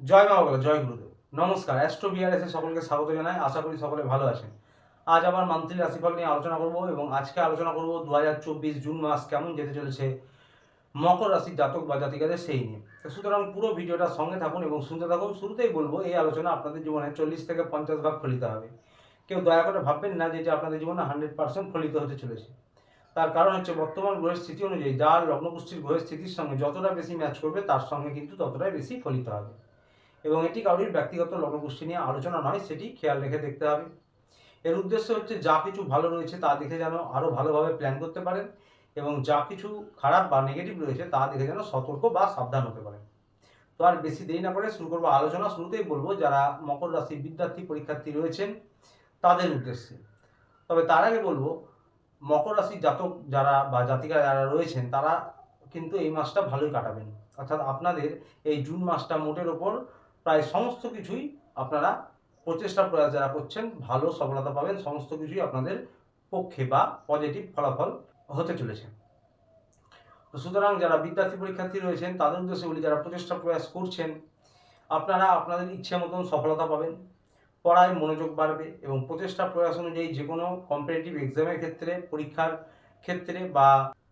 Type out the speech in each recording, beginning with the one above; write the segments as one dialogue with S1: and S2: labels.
S1: জয় মা বাবা, জয় গুরুদেব। নমস্কার, অ্যাস্ট্রো বিআরএস এ সকলকে স্বাগত জানাই। আশা করি সকলে ভালো আছেন। আজ আবার মান্থলি রাশিফল নিয়ে আলোচনা করব এবং আজকে আলোচনা করব 2024 জুন মাস কেমন যেতে চলেছে মকর রাশির জাতক বা জাতিকাদের সেই নিয়ে। তো সুতরাং পুরো ভিডিওটা সঙ্গে থাকুন এবং শুনতে থাকুন। শুরুতেই বলবো, এই আলোচনা আপনাদের জীবনে 40 থেকে 50 ভাগ ফলিত হবে। কেউ দয়া করে ভাববেন না যে এটা আপনাদের জীবনে 100% ফলিত হতে চলেছে। তার কারণ হচ্ছে বর্তমান গ্রহের স্থিতি অনুযায়ী যার লগ্নপুষ্টির গ্রহের স্থিতির সঙ্গে যতটা বেশি ম্যাচ করবে তার সঙ্গে কিন্তু ততটাই বেশি ফলিত হবে। এবং এটি কারোর ব্যক্তিগত লগ্নপুষ্টি নিয়ে আলোচনা নয়, সেটি খেয়াল রেখে দেখতে হবে। এর উদ্দেশ্য হচ্ছে যা কিছু ভালো রয়েছে তা দেখে যেন আরও ভালোভাবে প্ল্যান করতে পারেন এবং যা কিছু খারাপ বা নেগেটিভ রয়েছে তা দেখে যেন সতর্ক বা সাবধান হতে পারেন। তো আর বেশি দেরি না করে শুরু করবো আলোচনা। শুরুতেই বলবো যারা মকর রাশির বিদ্যার্থী পরীক্ষার্থী রয়েছেন তাদের উদ্দেশ্যে। তবে তার আগে বলবো, মকর রাশির জাতক যারা বা জাতিকা যারা রয়েছেন তারা কিন্তু এই মাসটা ভালোই কাটাবেন। অর্থাৎ আপনাদের এই জুন মাসটা মোটের ওপর প্রায় সমস্ত কিছুই আপনারা প্রচেষ্টা প্রয়াস যারা করছেন ভালো সফলতা পাবেন। সমস্ত কিছুই আপনাদের পক্ষে বা পজিটিভ ফলাফল হতে চলেছে। তো সুতরাং যারা বিদ্যার্থী পরীক্ষার্থী রয়েছেন তাদের উদ্দেশ্যে বলি, যারা প্রচেষ্টা প্রয়াস করছেন আপনারা আপনাদের ইচ্ছে মতন সফলতা পাবেন। পড়ায় মনোযোগ বাড়বে এবং প্রচেষ্টা প্রয়াস অনুযায়ী যে কোনো কম্পিটিটিভ এক্সামের ক্ষেত্রে, পরীক্ষার ক্ষেত্রে বা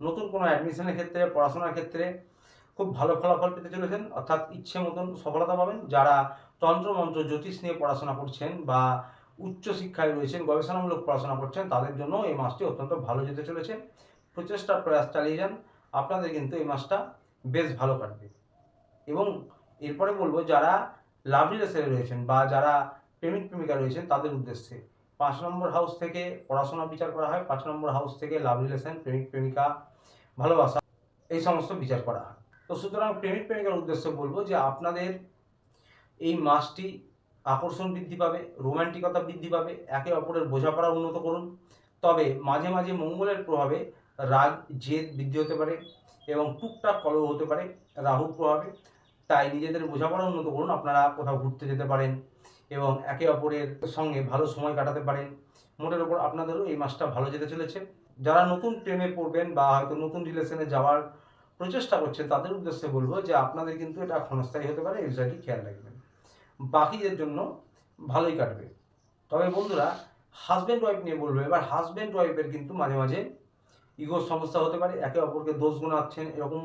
S1: নতুন কোনো অ্যাডমিশনের ক্ষেত্রে, পড়াশোনার ক্ষেত্রে খুব ভালো ফলাফল পেতে চলেছেন। অর্থাৎ ইচ্ছে মতন সফলতা পাবেন। যারা তন্ত্রমন্ত্র জ্যোতিষ নিয়ে পড়াশোনা করছেন বা উচ্চশিক্ষায় রয়েছেন, গবেষণামূলক পড়াশোনা করছেন, তাদের জন্য এই মাসটি অত্যন্ত ভালো যেতে চলেছে। প্রচেষ্টা প্রয়াস চালিয়ে যান, আপনাদের কিন্তু এই মাসটা বেশ ভালো কাটবে। এবং এরপরে বলবো যারা লাভ রিলেশনে রয়েছেন বা যারা প্রেমিক প্রেমিকা রয়েছেন তাদের উদ্দেশ্যে 5 নম্বর হাউস থেকে পড়াশোনা বিচার করা হয়, 5 নম্বর হাউস থেকে লাভ রিলেশন, প্রেমিক প্রেমিকা, ভালোবাসা, এই সমস্ত বিচার করা হয়। তো সুতরাং প্রেমিক প্রেমিকার উদ্দেশ্যে বলবো যে আপনাদের এই মাসটি আকর্ষণ বৃদ্ধি পাবে, রোম্যান্টিকতা বৃদ্ধি পাবে, একে অপরের বোঝাপড়া উন্নত করুন। তবে মাঝে মাঝে মঙ্গলের প্রভাবে রাগ জেদ বৃদ্ধি হতে পারে এবং টুকটাক কলহ হতে পারে রাহুর প্রভাবে। তাই নিজেদের বোঝাপড়া উন্নত করুন। আপনারা কোথাও ঘুরতে যেতে পারেন এবং একে অপরের সঙ্গে ভালো সময় কাটাতে পারেন। মোটের ওপর আপনাদেরও এই মাসটা ভালো যেতে চলেছে। যারা নতুন প্রেমে পড়বেন বা হয়তো নতুন রিলেশনে যাওয়ার প্রচেষ্টা করছেন তাদের উদ্দেশ্যে বলবো যে আপনাদের কিন্তু এটা ক্ষণস্থায়ী হতে পারে, এই বিষয়টি খেয়াল রাখবেন। বাকিদের জন্য ভালোই কাটবে। তবে বন্ধুরা, হাজব্যান্ড ওয়াইফ নিয়ে বলবো এবার। হাজব্যান্ড ওয়াইফের কিন্তু মাঝে মাঝে ইগোর সমস্যা হতে পারে, একে অপরকে দোষ গুণাচ্ছেন এরকম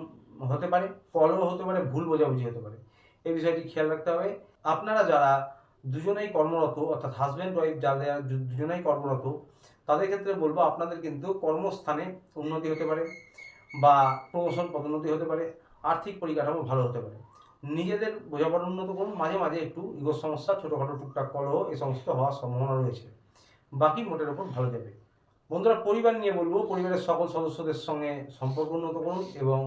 S1: হতে পারে, কলহ হতে পারে, ভুল বোঝাবুঝি হতে পারে। এই বিষয়টি খেয়াল রাখতে হবে। আপনারা যারা দুজনেই কর্মরত, অর্থাৎ হাজব্যান্ড ওয়াইফ যারা দুজনেই কর্মরত, তাদের ক্ষেত্রে বলবো আপনাদের কিন্তু কর্মস্থানে উন্নতি হতে পারে বা প্রমোশন পদোন্নতি হতে পারে, আর্থিক পরিকাঠামো ভালো হতে পারে। নিজেদের বোঝাপড়া উন্নত করুন। মাঝে মাঝে একটু ইগোর সমস্যা, ছোটোখাটো টুকটাক কলহ এই সমস্ত হওয়ার সম্ভাবনা রয়েছে। বাকি মোটের ওপর ভালো যাবে। বন্ধুরা, পরিবার নিয়ে বলবো, পরিবারের সকল সদস্যদের সঙ্গে সম্পর্ক উন্নত করুন এবং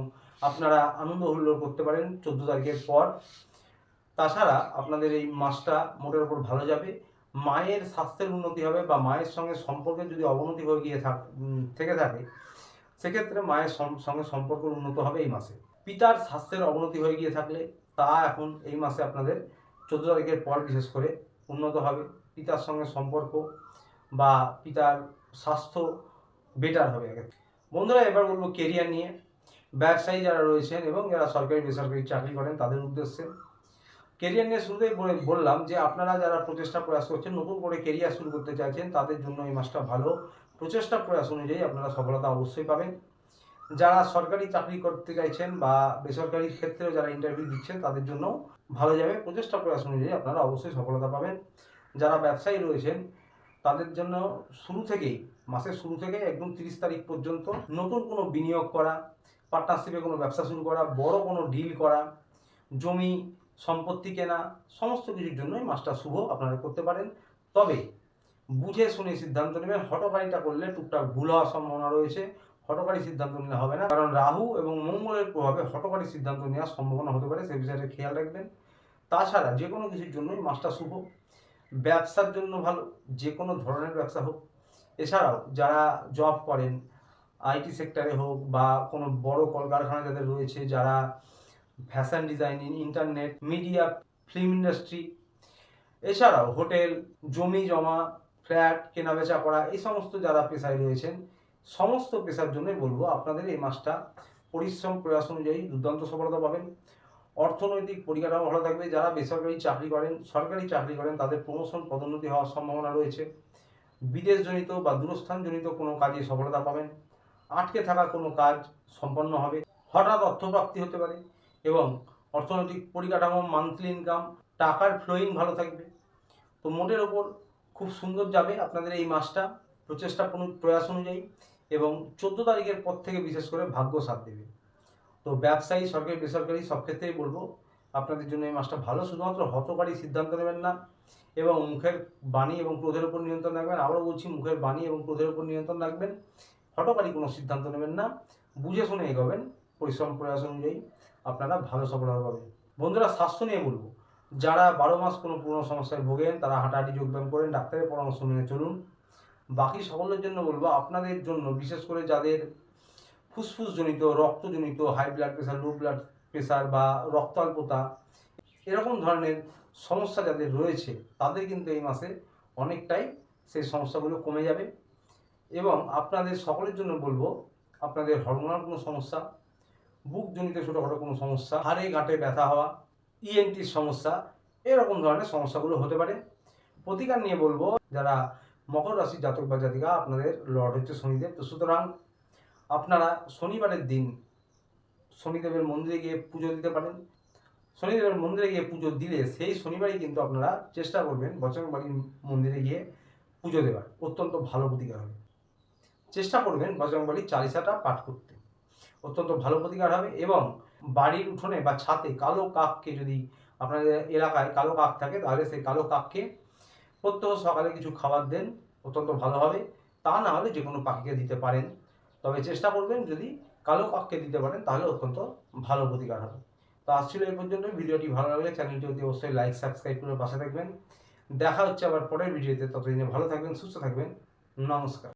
S1: আপনারা আনন্দ হুল্লোড় করতে পারেন 14 তারিখের পর। তাছাড়া আপনাদের এই মাসটা মোটের ওপর ভালো যাবে। মায়ের স্বাস্থ্যের উন্নতি হবে বা মায়ের সঙ্গে সম্পর্কে যদি অবনতি হয়ে গিয়ে থেকে থাকে সেক্ষেত্রে মায়ের সঙ্গে সম্পর্ক উন্নত হবে এই মাসে। পিতার স্বাস্থ্যের অবনতি হয়ে গিয়ে থাকলে তা এখন এই মাসে আপনাদের 14 তারিখের পর বিশেষ করে উন্নত হবে। পিতার সঙ্গে সম্পর্ক বা পিতার স্বাস্থ্য বেটার হবে। বন্ধুরা, এবার বলবো কেরিয়ার নিয়ে। ব্যবসায়ী যারা রয়েছেন এবং যারা সরকারি বেসরকারি চাকরি করেন তাদের উদ্দেশ্যে কেরিয়ার নিয়ে শুরুতেই বললাম যে আপনারা যারা প্রচেষ্টা প্রয়াস করছেন, নতুন করে কেরিয়ার শুরু করতে চাইছেন, তাদের জন্য এই মাসটা ভালো। প্রচেষ্টা প্রয়াস অনুযায়ী আপনারা সফলতা অবশ্যই পাবেন। যারা সরকারি চাকরি করতে চাইছেন বা বেসরকারি ক্ষেত্রেও যারা ইন্টারভিউ দিচ্ছেন তাদের জন্য ভালো যাবে। প্রচেষ্টা প্রয়াস অনুযায়ী আপনারা অবশ্যই সফলতা পাবেন। যারা ব্যবসায়ী রয়েছেন তাদের জন্য মাসের শুরু থেকে একদম 30 তারিখ পর্যন্ত নতুন কোনো বিনিয়োগ করা, পার্টনারশিপে কোনো ব্যবসা শুরু করা, বড় কোনো ডিল করা, জমি সম্পত্তি কেনা, সমস্ত কিছুর জন্যই মাসটা শুভ আপনারা করতে পারেন। তবে বুঝে শুনে সিদ্ধান্ত নেবেন। হঠকারিতা করলে টুকটাক ভুল হওয়ার সম্ভাবনা রয়েছে। হঠকারী সিদ্ধান্ত নিলে হবে না, কারণ রাহু এবং মঙ্গলের প্রভাবে হঠকারী সিদ্ধান্ত নেওয়ার সম্ভাবনা হতে পারে, সেই বিষয়টা খেয়াল রাখবেন। তাছাড়া যে কোনো কিছুর জন্যই মাসটা শুভ। ব্যবসার জন্য ভালো, যে কোনো ধরনের ব্যবসা হোক। এছাড়াও যারা জব করেন, আইটি সেক্টরে হোক বা কোনো বড় কলকারখানা যাদের রয়েছে, যারা fashion designing, internet, media, film industry, এছাড়াও হোটেল, জমি জমা, ফ্ল্যাট কেনাবেচা করা, এই সমস্ত যারা পেশায় রয়েছেন, সমস্ত পেশার জন্যই বলবো আপনাদের এই মাসটা পরিশ্রম প্রয়াস অনুযায়ী দুর্দান্ত সফলতা পাবেন। অর্থনৈতিক পরিকাঠামো ভালো থাকবে। যারা বেসরকারি চাকরি করেন, সরকারি চাকরি করেন, তাদের প্রমোশন পদোন্নতি হওয়ার সম্ভাবনা রয়েছে। বিদেশজনিত বা দূরস্থানজনিত কোনো কাজে সফলতা পাবেন। আটকে থাকা কোনো কাজ সম্পন্ন হবে। হঠাৎ অর্থপ্রাপ্তি হতে পারে এবং অর্থনৈতিক পরিকাঠামো, মান্থলি ইনকাম, টাকার ফ্লোয়িং ভালো থাকবে। তো মোটের ওপর খুব সুন্দর যাবে আপনাদের এই মাসটা প্রচেষ্টা প্রয়াস অনুযায়ী, এবং 14 তারিখের পর থেকে বিশেষ করে ভাগ্য সাথ দেবে। তো ব্যবসায়ী, সরকারি বেসরকারি সব ক্ষেত্রেই বলবো আপনাদের জন্য এই মাসটা ভালো। শুধুমাত্র হঠকারী সিদ্ধান্ত নেবেন না এবং মুখের বাণী এবং ক্রোধের উপর নিয়ন্ত্রণ রাখবেন। আবারও বলছি, মুখের বাণী এবং ক্রোধের উপর নিয়ন্ত্রণ রাখবেন। হঠকারী কোনো সিদ্ধান্ত নেবেন না, বুঝে শুনে এগোবেন। পরিশ্রম প্রয়াস অনুযায়ী আপনারা ভালো সফলতা পাবেন। বন্ধুরা, স্বাস্থ্য নিয়ে বলবো, যারা 12 মাস কোনো পুরনো সমস্যায় ভোগেন তারা হাঁটাহাঁটি, যোগব্যায়াম করেন, ডাক্তারের পরামর্শ মেনে চলুন। বাকি সকলের জন্য বলবো, আপনাদের জন্য বিশেষ করে যাদের ফুসফুসজনিত, রক্তজনিত, high blood pressure, low blood pressure বা রক্ত অল্পতা, এরকম ধরনের সমস্যা যাদের রয়েছে তাদের কিন্তু এই মাসে অনেকটাই সেই সমস্যাগুলো কমে যাবে। এবং আপনাদের সকলের জন্য বলবো, আপনাদের হরমোনাল কোনো সমস্যা, বুকজনিত ছোটোখাটো কোনো সমস্যা, হাড়ে গাঁটে ব্যথা হওয়া, ইএনটির সমস্যা, এরকম ধরনের সমস্যাগুলো হতে পারে। প্রতিকার নিয়ে বলবো, যারা মকর রাশির জাতক বা জাতিকা, আপনাদের লর্ড হচ্ছে শনিদেব। তো সুতরাং আপনারা শনিবারের দিন শনিদেবের মন্দিরে গিয়ে পুজো দিতে পারেন। শনিদেবের মন্দিরে গিয়ে পুজো দিলে সেই শনিবারই কিন্তু আপনারা চেষ্টা করবেন বজরংবলী মন্দিরে গিয়ে পুজো দেওয়ার, অত্যন্ত ভালো প্রতিকার হবে। চেষ্টা করবেন বজরংবলী চালিসাটা পাঠ করতে, অত্যন্ত ভালো প্রতিকার হবে। এবং বাড়ির উঠোনে বা ছাদে কালো কাককে, যদি আপনাদের এলাকায় কালো কাক থাকে তাহলে সেই কালো কাককে প্রত্যহ সকালে কিছু খাবার দেন, অত্যন্ত ভালো হবে। তা না হলে যে কোনো পাখিকে দিতে পারেন, তবে চেষ্টা করবেন যদি কালো কাককে দিতে পারেন তাহলে অত্যন্ত ভালো প্রতিকার হবে। তো আসছিল এই পর্যন্ত। ভিডিওটি ভালো লাগলে চ্যানেলটি অতি অবশ্যই লাইক, সাবস্ক্রাইব করে পাশে থাকবেন। দেখা হচ্ছে আবার পরের ভিডিওতে। ততদিনে ভালো থাকবেন, সুস্থ থাকবেন। নমস্কার।